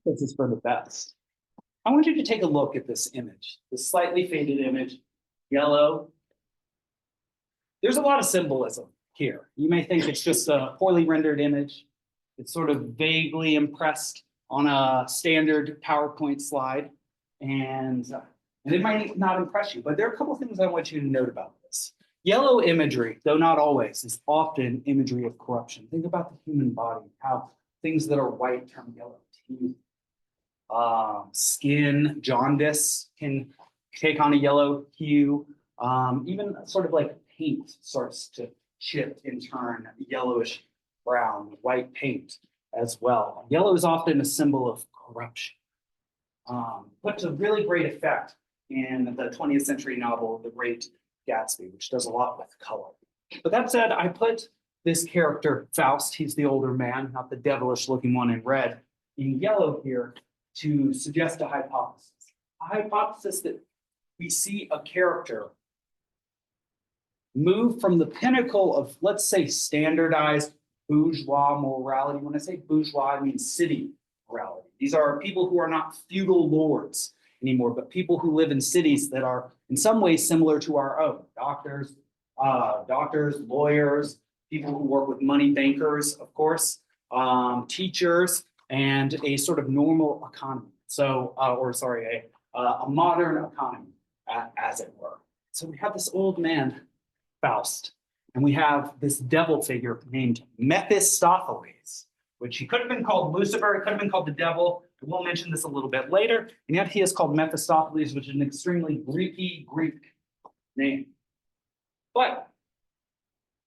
This is for the best. I want you to take a look at this image, this slightly faded image, yellow. There's a lot of symbolism here. You may think it's just a poorly rendered image. It's sort of vaguely impressed on a standard PowerPoint slide, and it might not impress you, but there are a couple of things I want you to note about this. Yellow imagery, though not always, is often imagery of corruption. Think about the human body, how things that are white turn yellow. Teeth, skin, jaundice can take on a yellow hue. Even sort of like paint starts to shift and turn yellowish brown, white paint as well. Yellow is often a symbol of corruption. Put to really great effect in the 20th century novel, The Great Gatsby, which does a lot with color. But that said, I put this character, Faust, he's the older man, not the devilish looking one in red, in yellow here to suggest a hypothesis. A hypothesis that we see a character move from the pinnacle of, let's say, standardized bourgeois morality. When I say bourgeois, I mean city morality. These are people who are not feudal lords anymore, but people who live in cities that are in some ways similar to our own. Doctors, lawyers, people who work with money, bankers, of course, teachers, and a sort of normal economy. So, a modern economy, as it were. So we have this old man, Faust, and we have this devil figure named Mephistopheles, which he could have been called Lucifer, he could have been called the devil. We'll mention this a little bit later. And yet he is called Mephistopheles, which is an extremely Greek name. But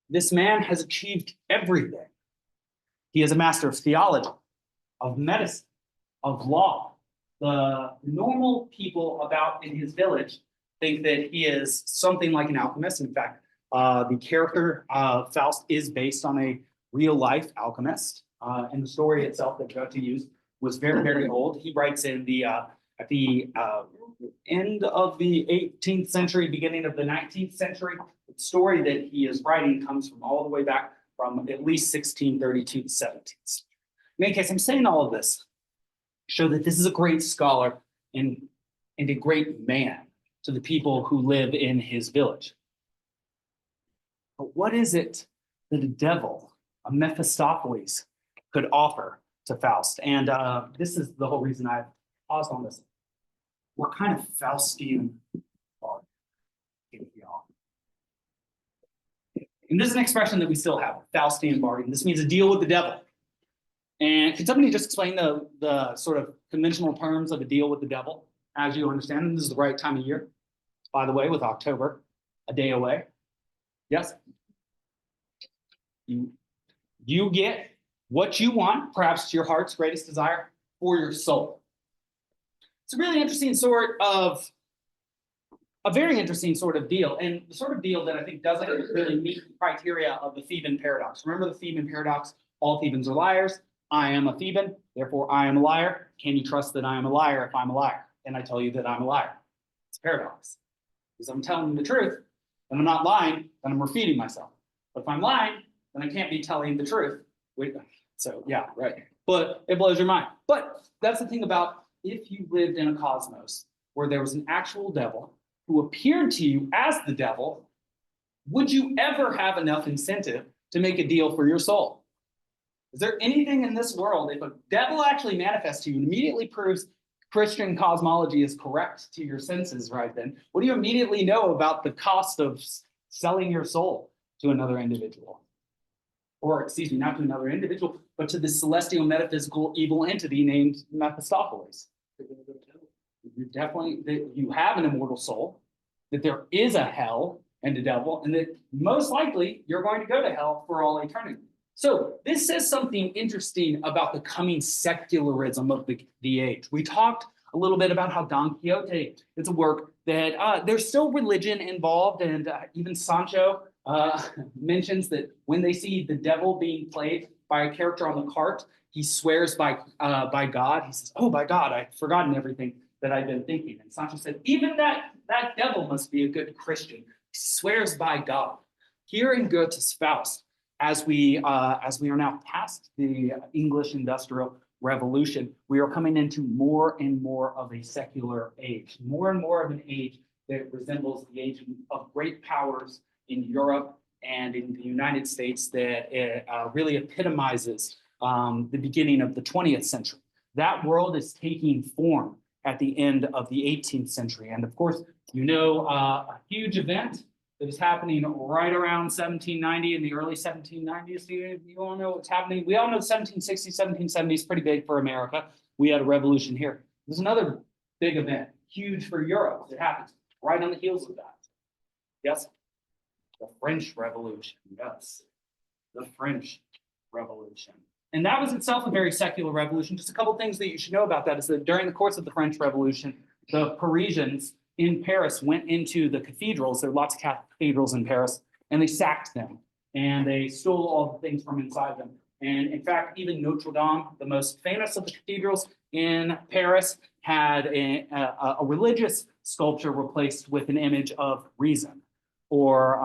this man has achieved everything. He is a master of theology, of medicine, of law. The normal people about in his village think that he is something like an alchemist. In fact, the character Faust is based on a real life alchemist. And the story itself that Goethe used was very, very old. He writes in the at the end of the 18th century, beginning of the 19th century. The story that he is writing comes from all the way back from at least 1632 to 17th. In any case, I'm saying all of this to show that this is a great scholar and a great man to the people who live in his village. But what is it that a devil, a Mephistopheles, could offer to Faust? And this is the whole reason I've paused on this. What kind of Faustian are y'all? And this is an expression that we still have, Faustian bargain. This means a deal with the devil. And can somebody just explain the sort of conventional terms of a deal with the devil, as you understand them? This is the right time of year, by the way, with October a day away. Yes? You get what you want, perhaps your heart's greatest desire, for your soul. It's a really interesting a very interesting sort of deal, and the sort of deal that I think doesn't really meet the criteria of the Theban paradox. Remember the Theban paradox? All Thebans are liars. I am a Theban, therefore I am a liar. Can you trust that I am a liar if I'm a liar? And I tell you that I'm a liar. It's a paradox. Because I'm telling you the truth, and I'm not lying, then I'm refuting myself. But if I'm lying, then I can't be telling the truth. So yeah, right. But it blows your mind. But that's the thing about if you lived in a cosmos where there was an actual devil who appeared to you as the devil, would you ever have enough incentive to make a deal for your soul? Is there anything in this world, if a devil actually manifests to you and immediately proves Christian cosmology is correct to your senses right then, what do you immediately know about the cost of selling your soul to another individual? Or, excuse me, not to another individual, but to this celestial metaphysical evil entity named Mephistopheles. You have an immortal soul, that there is a hell and a devil, and that most likely you're going to go to hell for all eternity. So this says something interesting about the coming secularism of the age. We talked a little bit about how Don Quixote is a work that there's still religion involved, and even Sancho mentions that when they see the devil being played by a character on the cart, he swears by God. He says, "Oh, by God, I've forgotten everything that I've been thinking." And Sancho said, "Even that devil must be a good Christian. He swears by God." Here in Goethe's Faust, as we are now past the English industrial Revolution, we are coming into more and more of a secular age, more and more of an age that resembles the age of great powers in Europe and in the United States that really epitomizes the beginning of the 20th century. That world is taking form at the end of the 18th century. And of course, you know, a huge event that was happening right around 1790 in the early 1790s. You all know what's happening. We all know 1760s, 1770s, pretty big for America. We had a revolution here. There's another big event, huge for Europe, that happens right on the heels of that. Yes? The French Revolution. Yes. The French Revolution. And that was itself a very secular revolution. Just a couple of things that you should know about that is that during the course of the French Revolution, the Parisians in Paris went into the cathedrals. There are lots of cathedrals in Paris, and they sacked them. And they stole all the things from inside them. And in fact, even Notre Dame, the most famous of the cathedrals in Paris, had a religious sculpture replaced with an image of reason or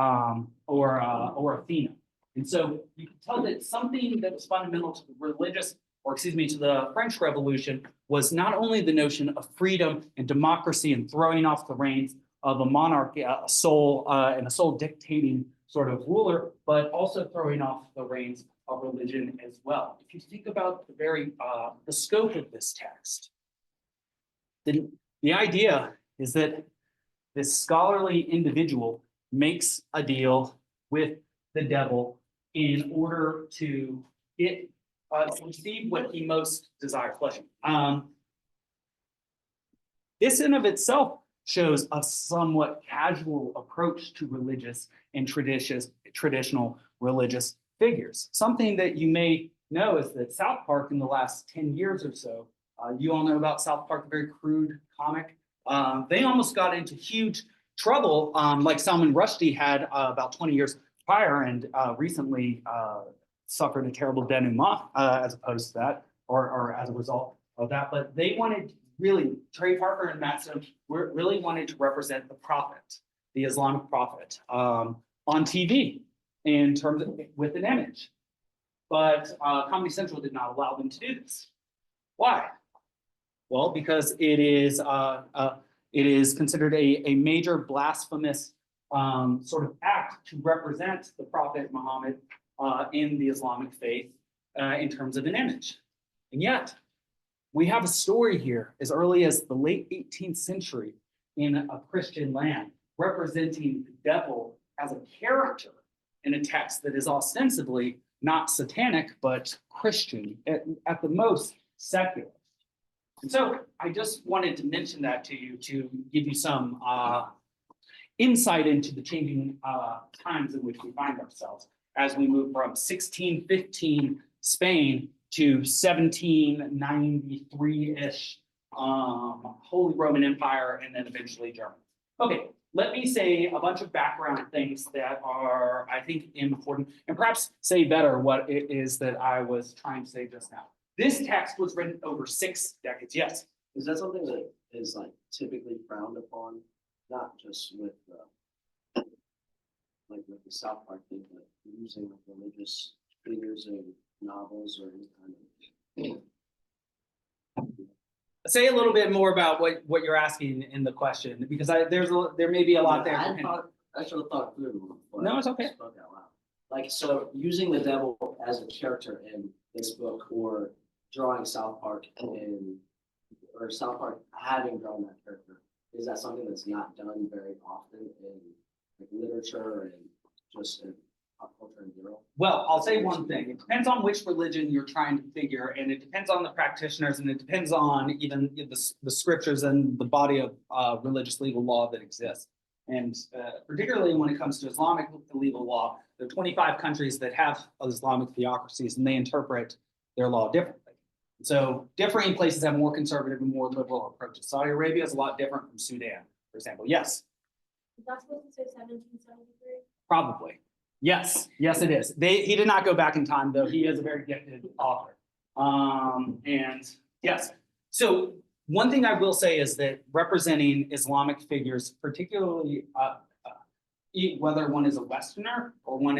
Athena. And so you can tell that something that was fundamental to the religious, or excuse me, to the French Revolution was not only the notion of freedom and democracy and throwing off the reins of a monarchy, a sole dictating sort of ruler, but also throwing off the reins of religion as well. If you think about the scope of this text, the idea is that this scholarly individual makes a deal with the devil in order to receive what he most desires, pleasure. This in of itself shows a somewhat casual approach to religious and traditional religious figures. Something that you may know is that South Park in the last 10 years or so, you all know about South Park, a very crude comic. They almost got into huge trouble, like Salman Rushdie had about 20 years prior, and recently suffered a terrible denouement as opposed to that, or as a result of that. But they wanted, really, Trey Parker and Matt Stone really wanted to represent the prophet, the Islamic prophet, on TV in terms of with an image. But Comedy Central did not allow them to do this. Why? Well, because it is considered a major blasphemous sort of act to represent the Prophet Muhammad in the Islamic faith in terms of an image. And yet, we have a story here as early as the late 18th century in a Christian land, representing the devil as a character in a text that is ostensibly not satanic, but Christian, at the most secular. And so I just wanted to mention that to you to give you some insight into the changing times in which we find ourselves as we move from 1615 Spain to 1793-ish Holy Roman Empire, and then eventually Germany. Okay, let me say a bunch of background things that are, I think, important, and perhaps say better what it is that I was trying to say just now. This text was written over 6 decades. Yes? Is that something that is like typically frowned upon, not just with like with the South Park thing, but using like religious figures in novels or any kind of? Say a little bit more about what you're asking in the question, because there may be a lot there. I should have thought through. No, it's okay. Spoke out loud. Like, so using the devil as a character in this book, or drawing South Park or South Park having drawn that character, is that something that's not done very often in like literature and just in pop culture in general? Well, I'll say one thing. It depends on which religion you're trying to figure, and it depends on the practitioners, and it depends on even the scriptures and the body of religious legal law that exists. And particularly when it comes to Islamic legal law, there are 25 countries that have Islamic theocracies, and they interpret their law differently. So differing places have more conservative and more liberal approaches. Saudi Arabia is a lot different from Sudan, for example. Yes? Is that supposed to say 1773? Probably. Yes, yes, it is. He did not go back in time, though. He is a very gifted author. And yes, so one thing I will say is that representing Islamic figures, particularly whether one is a Westerner or one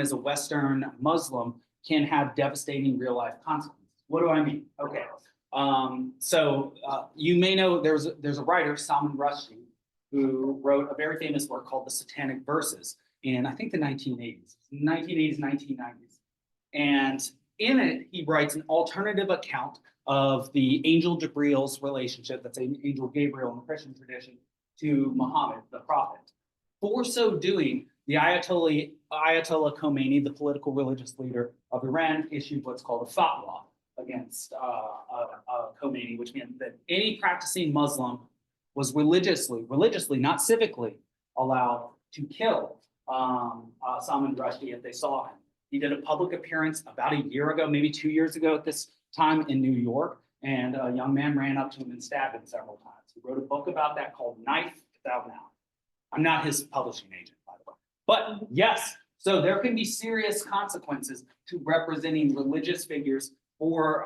is a Western Muslim, can have devastating real life consequences. What do I mean? Okay. You may know there's a writer, Salman Rushdie, who wrote a very famous work called The Satanic Verses in, I think, the 1980s, 1990s. And in it, he writes an alternative account of the angel Gabriel's relationship, that's angel Gabriel in the Christian tradition, to Muhammad, the prophet. For so doing, the Ayatollah Khomeini, the political religious leader of Iran, issued what's called a fatwa against Khomeini, which meant that any practicing Muslim was religiously, not civically, allowed to kill Salman Rushdie if they saw him. He did a public appearance about a year ago, maybe 2 years ago at this time in New York, and a young man ran up to him and stabbed him several times. He wrote a book about that called Knife Without an Eye. I'm not his publishing agent, by the way. But yes, so there can be serious consequences to representing religious figures or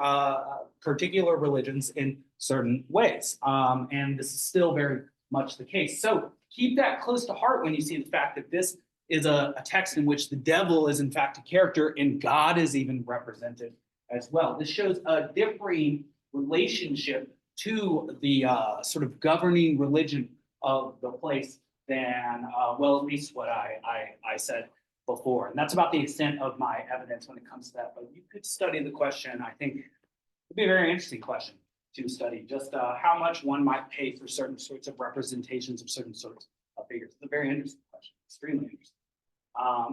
particular religions in certain ways. And this is still very much the case. So keep that close to heart when you see the fact that this is a text in which the devil is in fact a character and God is even represented as well. This shows a differing relationship to the sort of governing religion of the place than, well, at least what I said before. And that's about the extent of my evidence when it comes to that. But you could study the question. I think it'd be a very interesting question to study, just how much one might pay for certain sorts of representations of certain sorts of figures. It's a very interesting question, extremely interesting.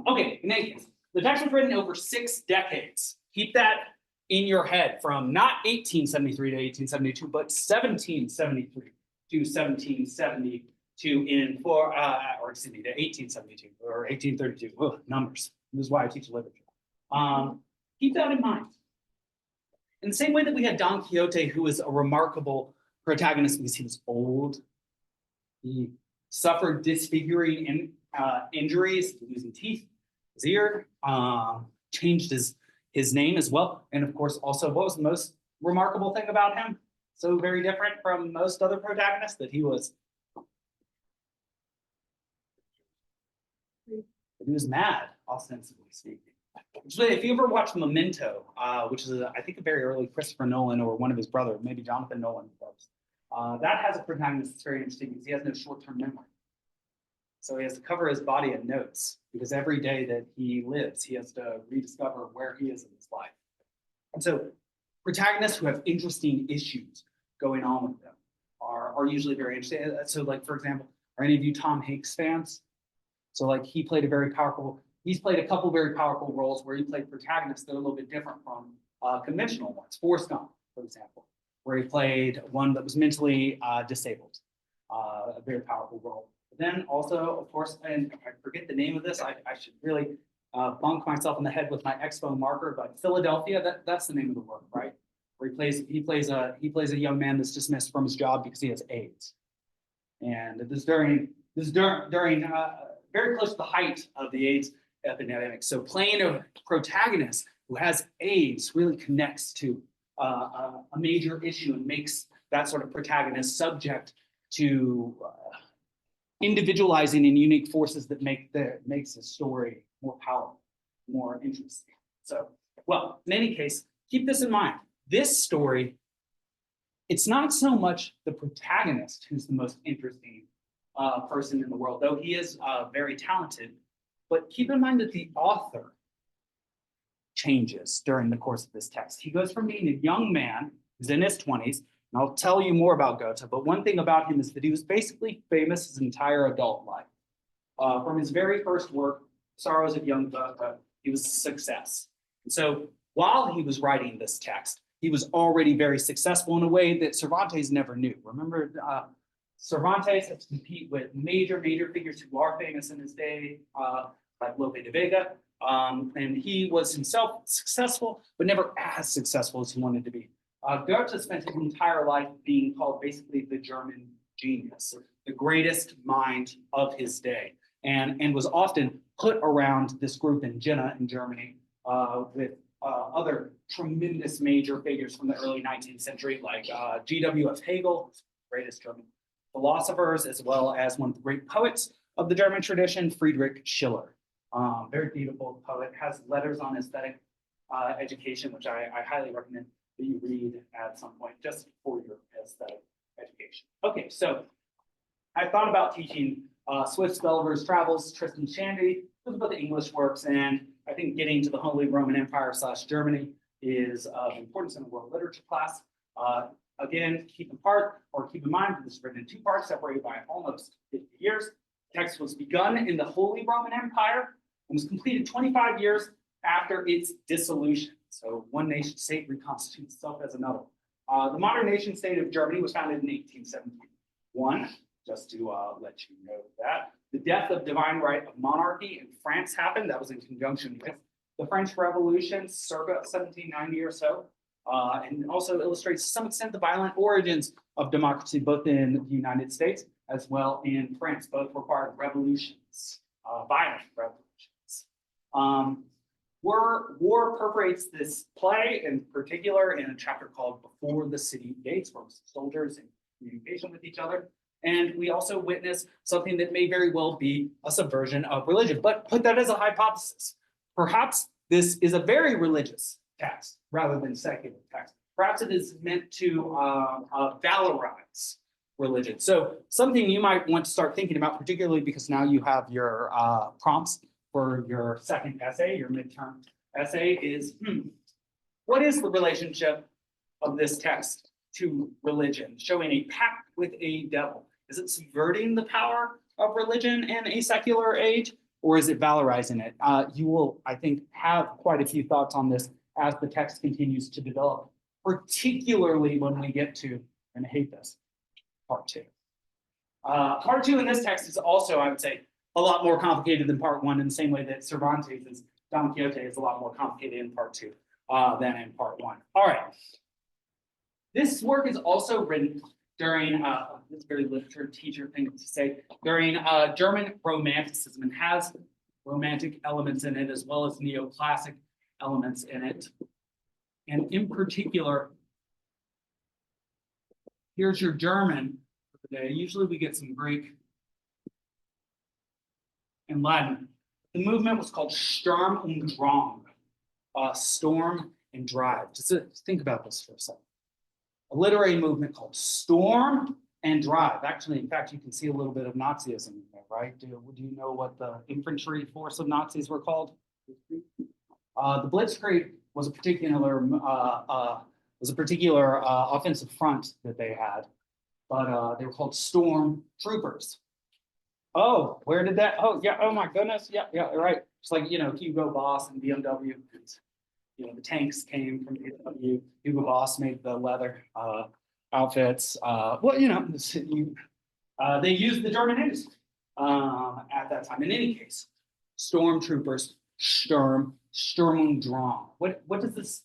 Okay, in any case, the text was written over 6 decades. Keep that in your head, from not 1873 to 1872, but 1773 to 1772 to 1872 or 1832. Ugh, numbers. This is why I teach literature. Keep that in mind. In the same way that we had Don Quixote, who was a remarkable protagonist because he was old, he suffered disfiguring injuries, losing teeth, his ear, changed his name as well. And of course, also, what was the most remarkable thing about him? So very different from most other protagonists, that he was mad, ostensibly speaking. So if you ever watch Memento, which is, I think, a very early Christopher Nolan or one of his brothers, maybe Jonathan Nolan, that has a protagonist that's very interesting because he has no short-term memory. So he has to cover his body in notes because every day that he lives, he has to rediscover where he is in his life. And so protagonists who have interesting issues going on with them are usually very interesting. So like, for example, are any of you Tom Hanks fans? So like he's played a couple very powerful roles where he played protagonists that are a little bit different from conventional ones. Forrest Gump, for example, where he played one that was mentally disabled, a very powerful role. But then also, of course, and I forget the name of this, I should really bunk myself in the head with my expo marker, but Philadelphia, that's the name of the work, right? Where he plays a young man that's dismissed from his job because he has AIDS. And this is during very close to the height of the AIDS epidemic. So playing a protagonist who has AIDS really connects to a major issue and makes that sort of protagonist subject to individualizing and unique forces that makes the story more powerful, more interesting. So, well, in any case, keep this in mind. This story, it's not so much the protagonist who's the most interesting person in the world, though he is very talented. But keep in mind that the author changes during the course of this text. He goes from being a young man who's in his 20s, and I'll tell you more about Goethe, but one thing about him is that he was basically famous his entire adult life. From his very first work, Sorrows of Young Goethe, he was a success. And so while he was writing this text, he was already very successful in a way that Cervantes never knew. Remember, Cervantes had to compete with major figures who are famous in his day, like Lope de Vega, and he was himself successful, but never as successful as he wanted to be. Goethe spent his entire life being called basically the German genius, the greatest mind of his day, and was often put around this group in Jena in Germany with other tremendous major figures from the early 19th century, like G.W.F. Hegel, greatest German philosophers, as well as one of the great poets of the German tradition, Friedrich Schiller. Very beautiful poet, has letters on aesthetic education, which I highly recommend that you read at some point just for your aesthetic education. Okay, so I thought about teaching Swift's Gulliver's Travels, Tristan Shandy, those are both the English works, and I think getting to the Holy Roman Empire / Germany is of importance in a world literature class. Again, keep in mind, this is written in 2 parts, separated by almost 50 years. The text was begun in the Holy Roman Empire and was completed 25 years after its dissolution. So one nation state reconstitutes itself as another. The modern nation state of Germany was founded in 1871, just to let you know that. The death of divine right of monarchy in France happened. That was in conjunction with the French Revolution, circa 1790 or so. And also illustrates to some extent the violent origins of democracy, both in the United States as well in France. Both required revolutions, violent revolutions. War perforates this play, in particular in a chapter called Before the City Gates, where soldiers in communication with each other. And we also witness something that may very well be a subversion of religion, but put that as a hypothesis. Perhaps this is a very religious text rather than secular text. Perhaps it is meant to valorize religion. So something you might want to start thinking about, particularly because now you have your prompts for your second essay, your midterm essay, is what is the relationship of this text to religion, showing a pact with a devil? Is it subverting the power of religion in a secular age, or is it valorizing it? You will, I think, have quite a few thoughts on this as the text continues to develop, particularly when we get to, and I hate this, part 2. Part 2 in this text is also, I would say, a lot more complicated than part 1, in the same way that Cervantes' Don Quixote is a lot more complicated in part 2 than in part 1. All right. This work is also written during, this is a very literature teacher thing to say, during German Romanticism, and has romantic elements in it as well as neoclassic elements in it. And in particular, here's your German for the day. Usually we get some Greek and Latin. The movement was called Sturm und Drang, storm and drive. Just think about this for a second. A literary movement called Storm and Drive. Actually, in fact, you can see a little bit of Nazism in there, right? Do you know what the infantry force of Nazis were called? The Blitzkrieg was a particular offensive front that they had, but they were called Storm Troopers. Oh, where did that? Oh, yeah. Oh my goodness. Yeah, right. It's like, Hugo Boss and BMW. The tanks came from BMW. Hugo Boss made the leather outfits. They used the German industry at that time. In any case, stormtroopers, Sturm und Drang. What does this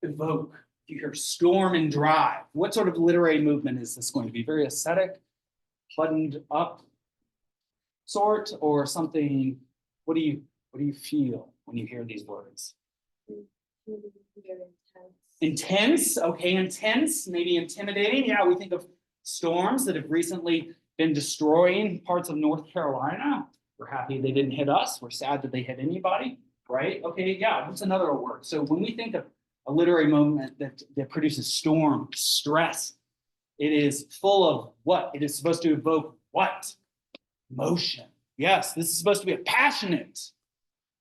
evoke? You hear Storm and Drive. What sort of literary movement is this going to be? Very ascetic, buttoned up sort, or something? What do you feel when you hear these words? Intense. Okay, intense, maybe intimidating. Yeah, we think of storms that have recently been destroying parts of North Carolina. We're happy they didn't hit us. We're sad that they hit anybody, right? Okay, yeah, what's another word? So when we think of a literary movement that produces storm, stress, it is full of what? It is supposed to evoke what? Emotion. Yes, this is supposed to be a passionate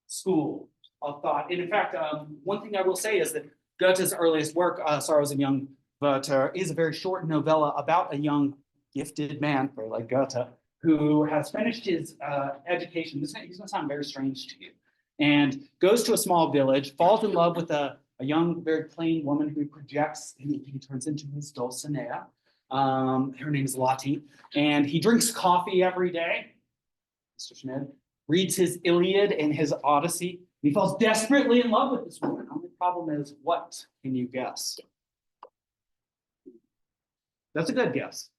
school of thought. And in fact, one thing I will say is that Goethe's earliest work, Sorrows of Young Werther, is a very short novella about a young gifted man, very like Goethe, who has finished his education. He's going to sound very strange to you. And goes to a small village, falls in love with a young, very plain woman who projects, he turns into his Dulcinea. Her name is Lottie. And he drinks coffee every day, Mr. Schmidt, reads his Iliad and his Odyssey. He falls desperately in love with this woman. The only problem is, what can you guess? That's a good guess.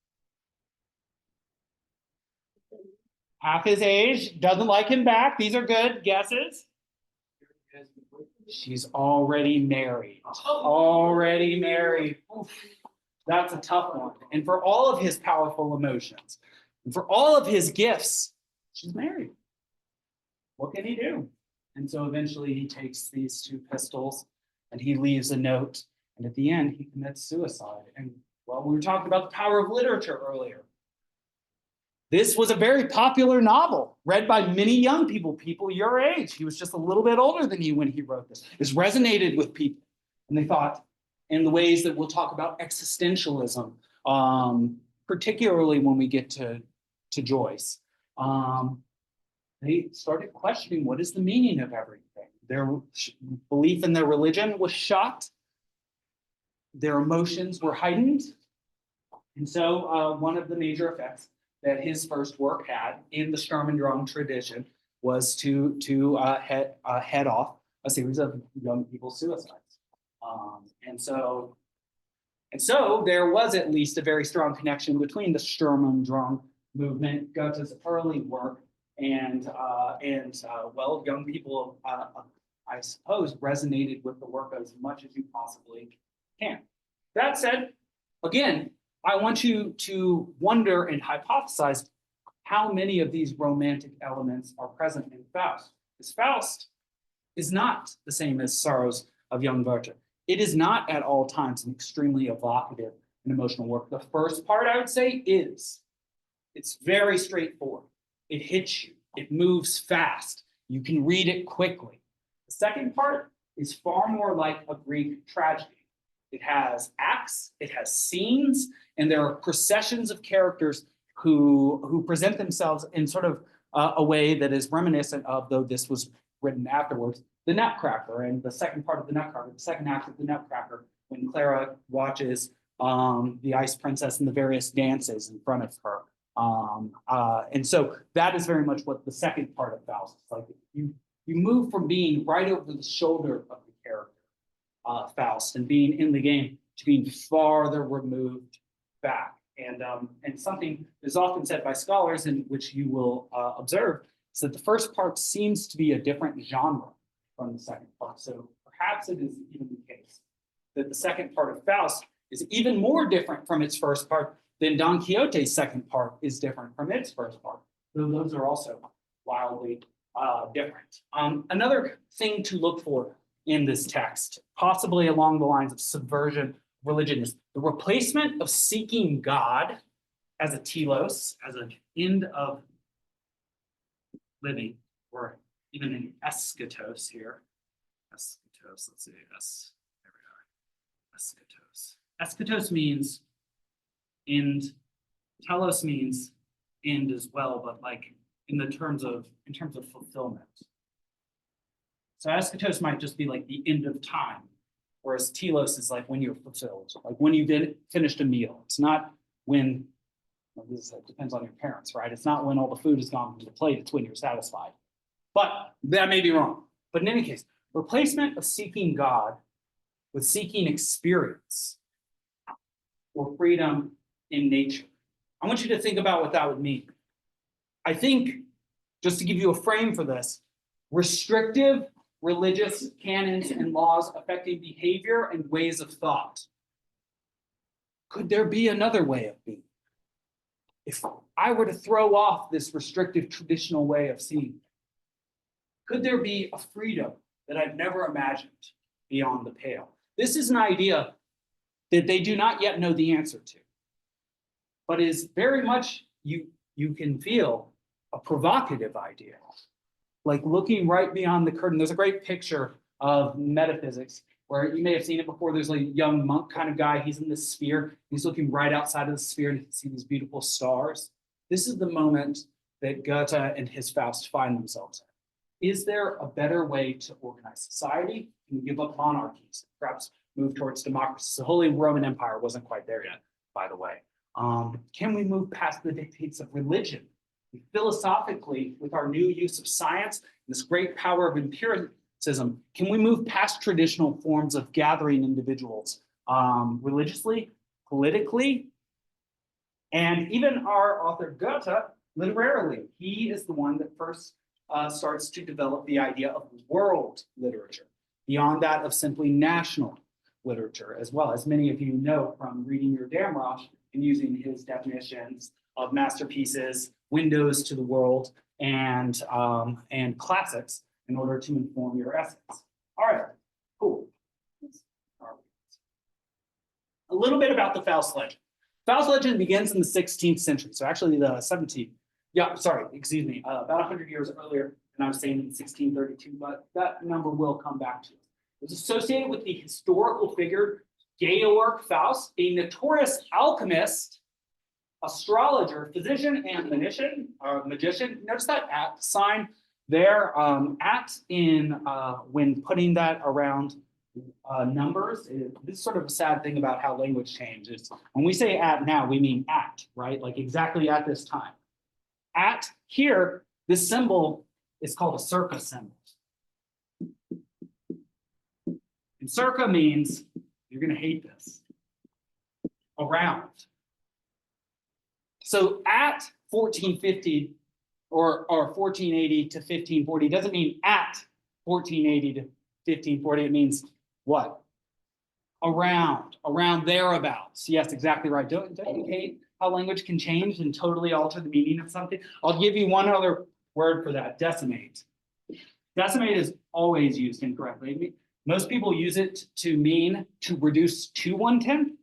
Half his age, doesn't like him back. These are good guesses. She's already married. Already married. Oof, that's a tough one. And for all of his powerful emotions, and for all of his gifts, she's married. What can he do? And so eventually he takes these 2 pistols and he leaves a note And at the end, he commits suicide. And well, we were talking about the power of literature earlier. This was a very popular novel read by many young people, people your age. He was just a little bit older than you when he wrote this. This resonated with people. And they thought, in the ways that we'll talk about existentialism, particularly when we get to Joyce, they started questioning what is the meaning of everything. Their belief in their religion was shocked. Their emotions were heightened. And so one of the major effects that his first work had in the Sturm and Drang tradition was to head off a series of young people's suicides. And so there was at least a very strong connection between the Sturm and Drang movement, Goethe's early work, and well, young people, I suppose, resonated with the work as much as you possibly can. That said, again, I want you to wonder and hypothesize how many of these romantic elements are present in Faust. Because Faust is not the same as Sorrows of Young Werther. It is not at all times an extremely evocative and emotional work. The first part, I would say, is. It's very straightforward. It hits you. It moves fast. You can read it quickly. The second part is far more like a Greek tragedy. It has acts, it has scenes, and there are processions of characters who present themselves in sort of a way that is reminiscent of, though this was written afterwards, the Nutcracker, and the second part of the Nutcracker, the second act of the Nutcracker, when Clara watches the Ice Princess and the various dances in front of her. And so that is very much what the second part of Faust is like. You move from being right over the shoulder of the character, Faust, and being in the game to being farther removed back. And something is often said by scholars, in which you will observe, is that the first part seems to be a different genre from the second part. So perhaps it is even the case that the second part of Faust is even more different from its first part than Don Quixote's second part is different from its first part. Though those are also wildly different. Another thing to look for in this text, possibly along the lines of subversion religion, is the replacement of seeking God as a telos, as an end of living, or even an eschatos here. Eschatos, let's see, there we are. Eschatos. Eschatos means end. Telos means end as well, but like in terms of fulfillment. So eschatos might just be like the end of time, whereas telos is like when you're fulfilled, like when you've finished a meal. It's not when, well, this depends on your parents, right? It's not when all the food is gone from the plate, it's when you're satisfied. But that may be wrong. But in any case, replacement of seeking God with seeking experience or freedom in nature. I want you to think about what that would mean. I think, just to give you a frame for this, restrictive religious canons and laws affecting behavior and ways of thought. Could there be another way of being? If I were to throw off this restrictive traditional way of seeing, could there be a freedom that I've never imagined beyond the pale? This is an idea that they do not yet know the answer to, but is very much, you can feel, a provocative idea. Like looking right beyond the curtain. There's a great picture of metaphysics where you may have seen it before. There's like a young monk kind of guy. He's in this sphere. He's looking right outside of the sphere and you can see these beautiful stars. This is the moment that Goethe and his Faust find themselves in. Is there a better way to organize society? Can we give up monarchies? Perhaps move towards democracy? The Holy Roman Empire wasn't quite there yet, by the way. Can we move past the dictates of religion? Philosophically, with our new use of science, this great power of empiricism, can we move past traditional forms of gathering individuals religiously, politically, and even our author Goethe, literarily? He is the one that first starts to develop the idea of world literature, beyond that of simply national literature, as well as many of you know from reading your Damrosch and using his definitions of masterpieces, windows to the world, and classics in order to inform your essays. All right, cool. A little bit about the Faust legend. Faust legend begins in the 16th century, so actually the 17th. Yeah, sorry, excuse me, about 100 years earlier, and I was saying in 1632, but that number will come back to us. It was associated with the historical figure Georg Faust, a notorious alchemist, astrologer, physician, and magician. Notice that at sign there, at in when putting that around numbers. This is sort of a sad thing about how language changes. When we say at now, we mean at, right? Like exactly at this time. At here, this symbol is called a circa symbol. And circa means, you're going to hate this, around. So at 1450 or 1480 to 1540 doesn't mean at 1480 to 1540. It means what? Around thereabouts. Yes, exactly right. Don't you hate how language can change and totally alter the meaning of something? I'll give you one other word for that, decimate. Decimate is always used incorrectly. Most people use it to mean to reduce to 1/10,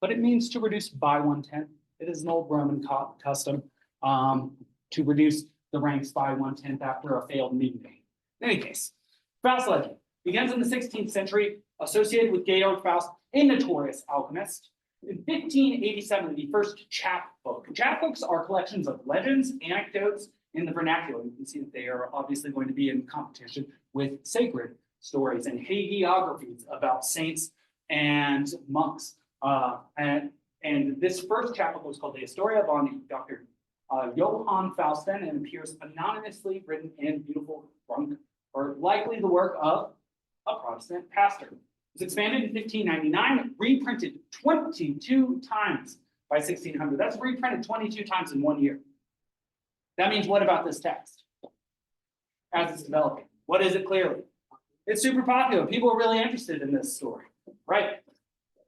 but it means to reduce by 1/10. It is an old Roman custom to reduce the ranks by 1/10 after a failed mutiny. In any case, Faust legend begins in the 16th century, associated with Georg Faust, a notorious alchemist. In 1587, the first chapbook. Chapbooks are collections of legends, anecdotes in the vernacular. You can see that they are obviously going to be in competition with sacred stories and hagiographies about saints and monks. And this first chapbook was called the Historia von Dr. Johann Faustin and appears anonymously written in beautiful Drang, or likely the work of a Protestant pastor. It was expanded in 1599, reprinted 22 times by 1600. That's reprinted 22 times in 1 year. That means what about this text? As it's developing, what is it clearly? It's super popular. People are really interested in this story, right?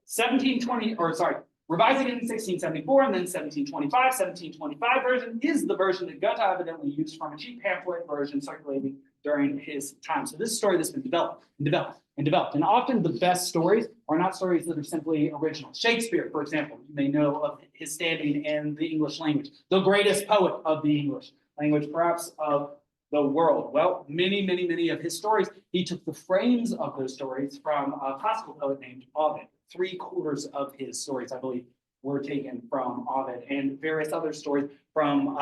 1720, or sorry, revising it in 1674 and then 1725. 1725 version is the version that Goethe evidently used from a cheap pamphlet version circulating during his time. So this is a story that's been developed and developed and developed. And often the best stories are not stories that are simply original. Shakespeare, for example, you may know of his standing in the English language, the greatest poet of the English language, perhaps of the world. Well, many of his stories, he took the frames of those stories from a classical poet named Ovid. 3/4 of his stories, I believe, were taken from Ovid, and various other stories from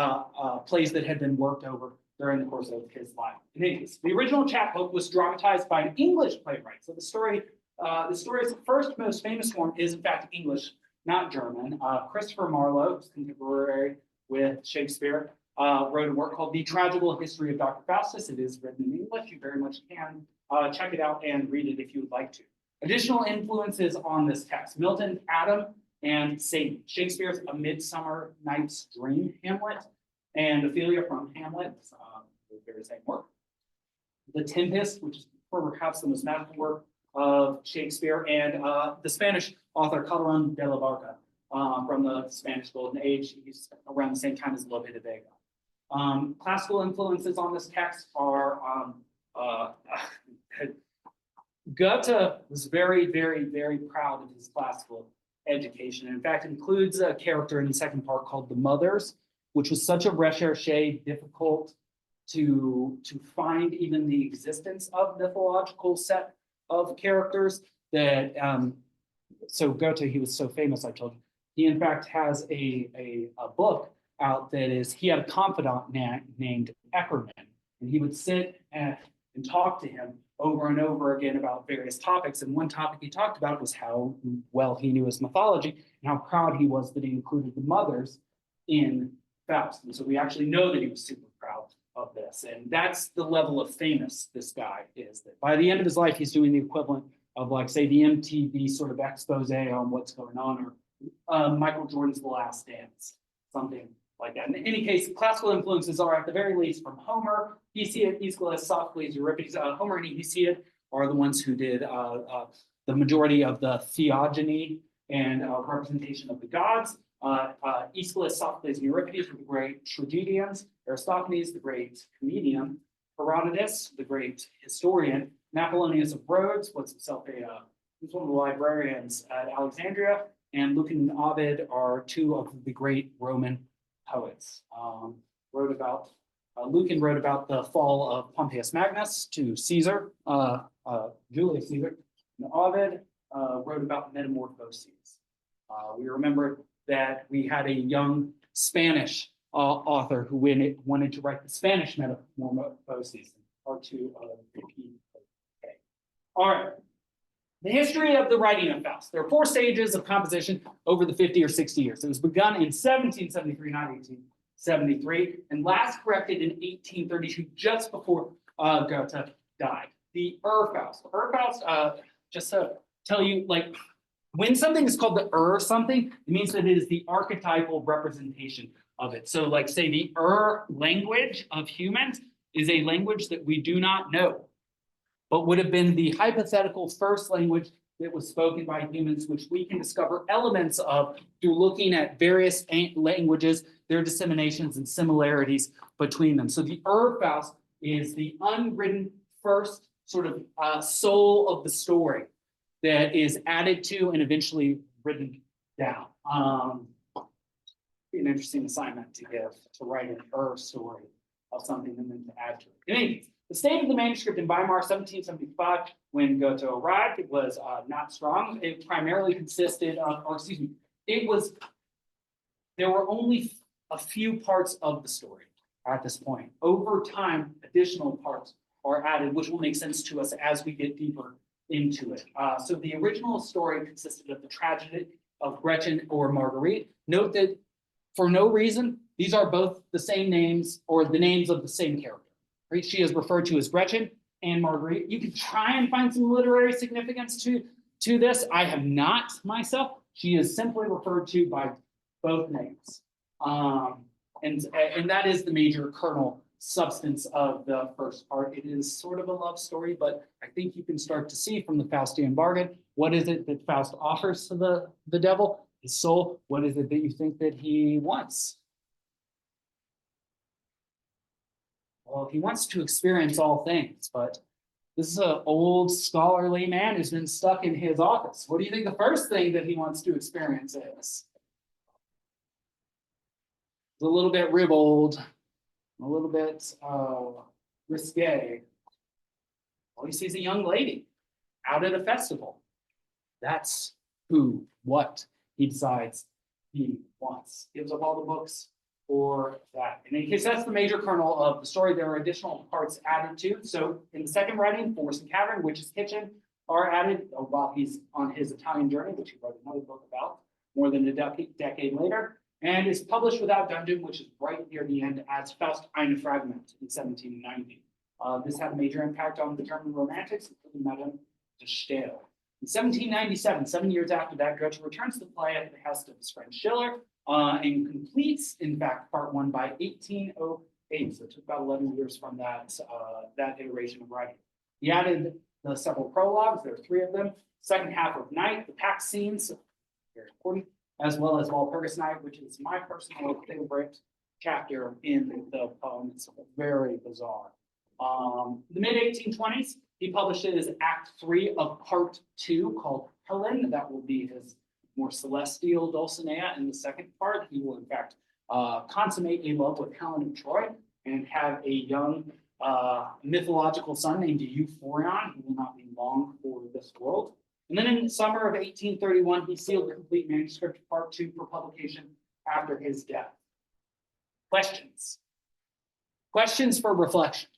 plays that had been worked over during the course of his life. In any case, the original chapbook was dramatized by an English playwright. So the story's first most famous form is in fact English, not German. Christopher Marlowe, who's contemporary with Shakespeare, wrote a work called The Tragical History of Dr. Faustus. It is written in English. You very much can check it out and read it if you would like to. Additional influences on this text: Milton's Adam and Satan, Shakespeare's A Midsummer Night's Dream, Hamlet, and Ophelia from Hamlet, the very same work. The Tempest, which is perhaps the most magical work of Shakespeare, and the Spanish author Calderón de la Barca from the Spanish Golden Age. He's around the same time as Lope de Vega. Classical influences on this text are Goethe was very proud of his classical education. In fact, includes a character in the second part called the Mothers, which was such a recherche, difficult to find even the existence of mythological set of characters that so Goethe, he was so famous, I told you. He in fact has a book out that is, he had a confidant named Eckermann, and he would sit and talk to him over and over again about various topics. And one topic he talked about was how well he knew his mythology and how proud he was that he included the mothers in Faust. And so we actually know that he was super proud of this. And that's the level of famous this guy is, that by the end of his life, he's doing the equivalent of, like, say, the MTV sort of expose on what's going on, or Michael Jordan's The Last Dance, something like that. In any case, classical influences are at the very least from Homer, Hesiod, Aeschylus, Sophocles, Euripides. Homer and Hesiod are the ones who did the majority of the theogony and representation of the gods. Aeschylus, Sophocles, and Euripides were the great tragedians. Aristophanes, the great comedian. Herodotus, the great historian. Apollonius of Rhodes was himself he's one of the librarians at Alexandria. and Lucan and Ovid are two of the great Roman poets. Lucan wrote about the fall of Pompeius Magnus to Caesar, Julius Caesar, and Ovid wrote about metamorphoses. We remember that we had a young Spanish author who wanted to write the Spanish metamorphoses, part 2 of the PK. All right. The history of the writing of Faust. There are 4 stages of composition over the 50 or 60 years. It was begun in 1773, not 1873, and last corrected in 1832, just before Goethe died. The Faust. Faust, just to tell you, like, when something is called the something, it means that it is the archetypal representation of it. So, like, say the language of humans is a language that we do not know, but would have been the hypothetical first language that was spoken by humans, which we can discover elements of through looking at various languages, their disseminations and similarities between them. So the Faust is the unwritten first sort of soul of the story that is added to and eventually written down. Be an interesting assignment to give, to write an story of something and then to add to it. In any case, the state of the manuscript in Weimar, 1775, when Goethe arrived, it was not strong. It primarily consisted of, there were only a few parts of the story at this point. Over time, additional parts are added, which will make sense to us as we get deeper into it. So the original story consisted of the tragedy of Gretchen or Marguerite. Note that for no reason, these are both the same names or the names of the same character. Right? She is referred to as Gretchen and Marguerite. You can try and find some literary significance to this. I have not myself. She is simply referred to by both names. And that is the major kernel substance of the first part. It is sort of a love story, but I think you can start to see from the Faustian bargain, what is it that Faust offers to the devil? His soul. What is it that you think that he wants? Well, he wants to experience all things, but this is an old scholarly man who's been stuck in his office. What do you think the first thing that he wants to experience is? It's a little bit ribald, a little bit risque. Well, he sees a young lady out at a festival. That's what he decides he wants. Gives up all the books for that. In any case, that's the major kernel of the story. There are additional parts added to. So in the second writing, Force and Cavern, Witch's Kitchen, are added while he's on his Italian journey, which he wrote another book about more than a decade later, and is published without Dungeon, which is right near the end, as Faust Eine Fragment in 1790. This had a major impact on the German Romantics, including Madame de Staël. In 1797, 7 years after that, Goethe returns to the play at the behest of his friend Schiller and completes, in fact, part 1 by 1808. So it took about 11 years from that iteration of writing. He added the several prologues. There are 3 of them. Second half of Night, the pact scenes, very important, as well as Walpurgis Night, which is my personal favorite chapter in the poem. It's very bizarre. The mid-1820s, he publishes Act 3 of Part 2 called Helen. That will be his more celestial Dulcinea in the second part. He will, in fact, consummate a love with Helen of Troy and have a young mythological son named Euphorion, who will not be long for this world. And then in the summer of 1831, he sealed the complete manuscript Part 2 for publication after his death. Questions? Questions for reflection.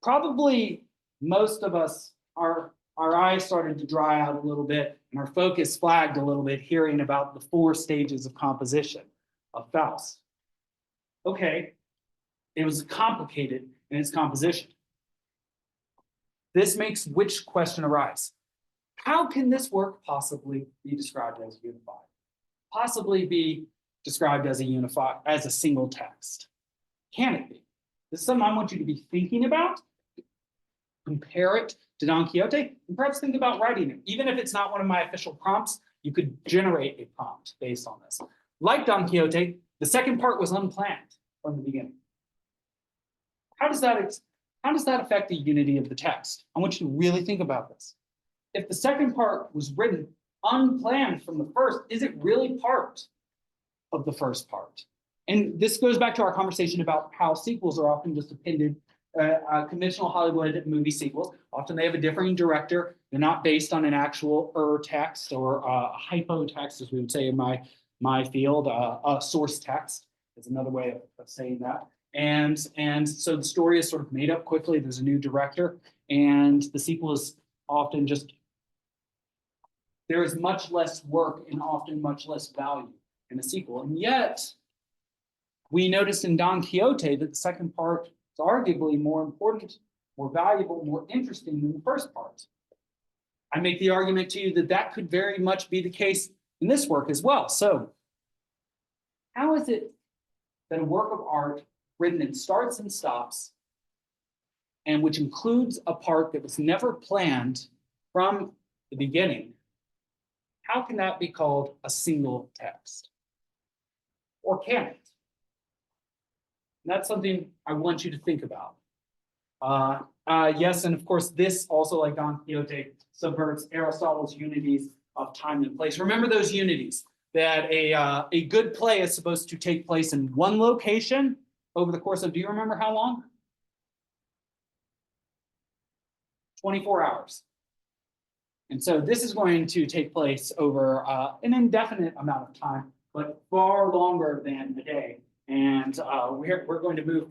Probably most of us, our eyes started to dry out a little bit and our focus flagged a little bit hearing about the 4 stages of composition of Faust. Okay, it was complicated in its composition. This makes which question arise? How can this work possibly be described as unified? Possibly be described as a single text? Can it be? This is something I want you to be thinking about. Compare it to Don Quixote, and perhaps think about writing it. Even if it's not one of my official prompts, you could generate a prompt based on this. Like Don Quixote, the second part was unplanned from the beginning. How does that affect the unity of the text? I want you to really think about this. if the second part was written unplanned from the first, is it really part of the first part? And this goes back to our conversation about how sequels are often just appended. Conventional Hollywood movie sequels, often they have a differing director. They're not based on an actual text or hypotext, as we would say in my field. A source text is another way of saying that. And so the story is sort of made up quickly. There's a new director, and the sequel is often just, there is much less work and often much less value in a sequel. And yet, we noticed in Don Quixote that the second part is arguably more important, more valuable, more interesting than the first part. I make the argument to you that that could very much be the case in this work as well. So, how is it that a work of art written in starts and stops, and which includes a part that was never planned from the beginning, how can that be called a single text? Or can it? And that's something I want you to think about. Yes, and of course, this also, like Don Quixote, subverts Aristotle's unities of time and place. Remember those unities, that a good play is supposed to take place in one location over the course of, do you remember how long? 24 hours. And so this is going to take place over an indefinite amount of time, but far longer than a day. And we're going to move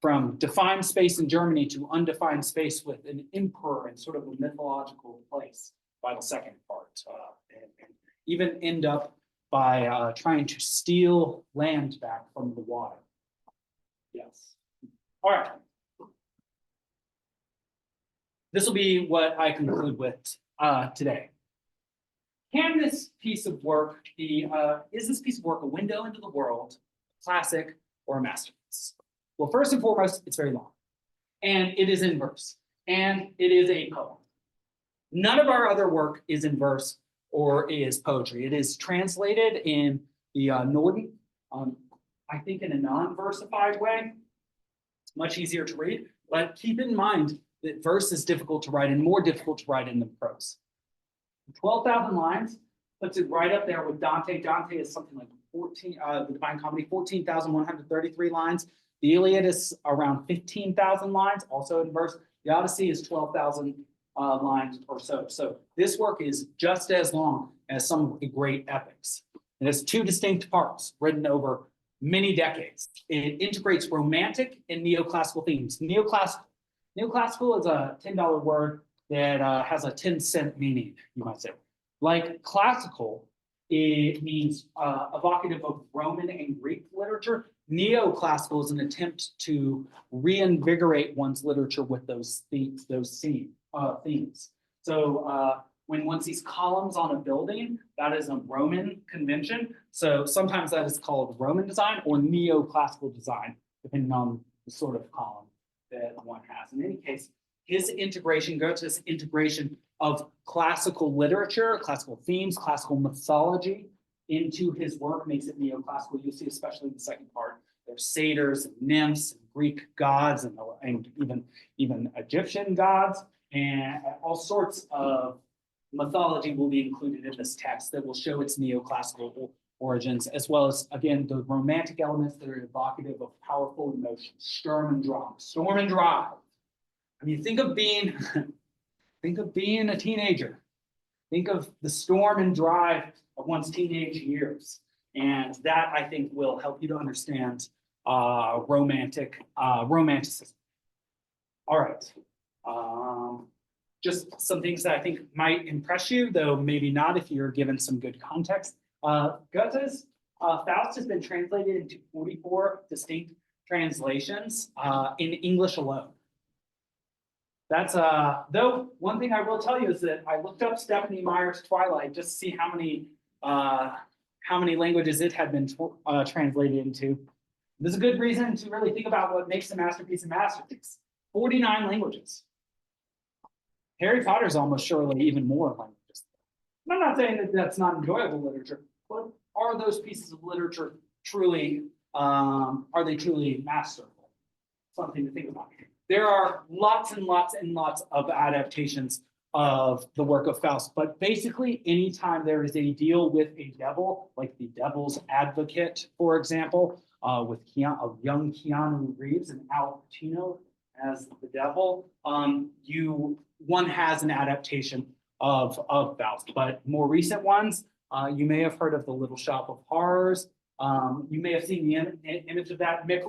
from defined space in Germany to undefined space with an emperor in sort of a mythological place by the second part, and even end up by trying to steal land back from the water. Yes. All right. This will be what I conclude with today. Can this piece of work be, is this piece of work a window into the world, classic, or a masterpiece? Well, first and foremost, it's very long, and it is in verse, and it is a poem. None of our other work is in verse or is poetry. It is translated in the Norden, I think in a non-versified way. It's much easier to read, but keep in mind that verse is difficult to write and more difficult to write in than prose. 12,000 lines puts it right up there with Dante. Dante is something like 14, the Divine Comedy, 14,133 lines. The Iliad is around 15,000 lines, also in verse. The Odyssey is 12,000 lines or so. So this work is just as long as some of the great epics. It has two distinct parts written over many decades. It integrates romantic and neoclassical themes. Neoclassical is a $10 word that has a 10-cent meaning, you might say. Like classical, it means evocative of Roman and Greek literature. Neoclassical is an attempt to reinvigorate one's literature with those themes, themes. So when one sees columns on a building, that is a Roman convention. So sometimes that is called Roman design or neoclassical design, depending on the sort of column that one has. In any case, his integration, Goethe's integration of classical literature, classical themes, classical mythology into his work makes it neoclassical. You'll see, especially in the second part, there's satyrs and nymphs and Greek gods and even Egyptian gods, and all sorts of mythology will be included in this text that will show its neoclassical origins, as well as, again, the romantic elements that are evocative of powerful emotions. Sturm and Drang, storm and drive. I mean, think of being a teenager. Think of the storm and drive of one's teenage years. And that, I think, will help you to understand romanticism. All right. Just some things that I think might impress you, though maybe not if you're given some good context. Goethe's Faust has been translated into 44 distinct translations in English alone. That's though one thing I will tell you is that I looked up Stephanie Meyer's Twilight just to see how many languages it had been translated into. There's a good reason to really think about what makes a masterpiece a masterpiece. 49 languages. Harry Potter's almost surely even more languages. I'm not saying that that's not enjoyable literature, but are those pieces of literature truly, are they truly masterful? Something to think about. there are lots and lots and lots of adaptations of the work of Faust, but basically anytime there is a deal with a devil, like the Devil's Advocate, for example, with young Keanu Reeves and Al Pacino as the devil, one has an adaptation of Faust, but more recent ones, you may have heard of The Little Shop of Horrors. You may have seen the image of that. Rick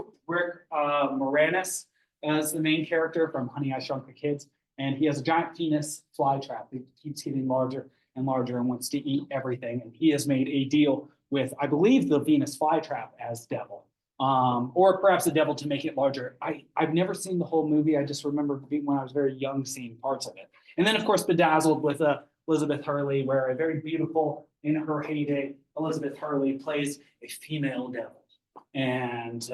Moranis as the main character from Honey, I Shrunk the Kids. And he has a giant penis flytrap that keeps getting larger and larger and wants to eat everything. And he has made a deal with, I believe, the Venus flytrap as devil, or perhaps the devil to make it larger. I've never seen the whole movie. I just remember when I was very young seeing parts of it. And then, of course, Bedazzled with Elizabeth Hurley, where a very beautiful, in her heyday, Elizabeth Hurley plays a female devil. And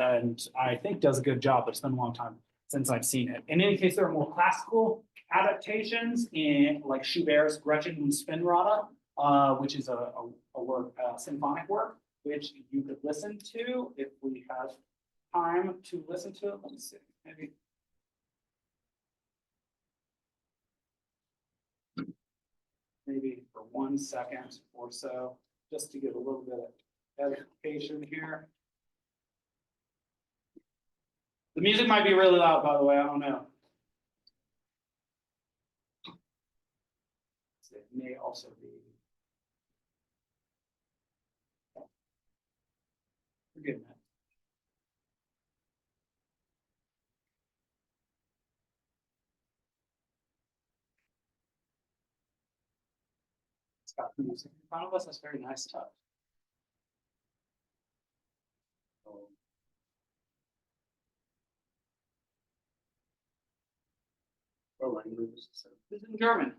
I think does a good job, but it's been a long time since I've seen it. In any case, there are more classical adaptations in like Schubert's Gretchen und Spinnrad, which is a work, symphonic work, which you could listen to if we have time to listen to it. Let me see, maybe for 1 second or so, just to give a little bit of edification here. The music might be really loud, by the way, I don't know. It may also be. Forgive me. It's got the music in front of us, that's very nice touch. Or languages. So. This is in German.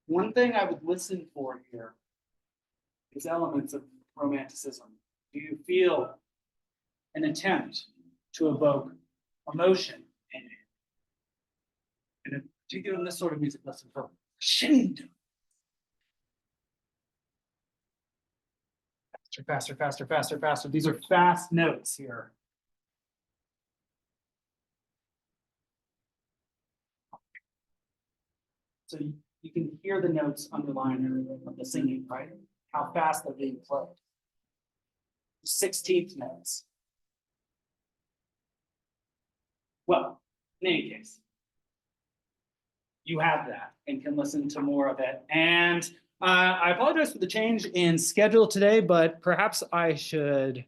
One thing I would listen for here is elements of romanticism. Do you feel an attempt to evoke emotion in it? And in particular in this sort of music, listen for crescendo. Faster, faster, faster, faster, faster. These are fast notes here. So you can hear the notes underlying of the singing, right? How fast they're being played. 16th notes. Well, in any case, you have that and can listen to more of it. And I apologize for the change in schedule today, but perhaps I should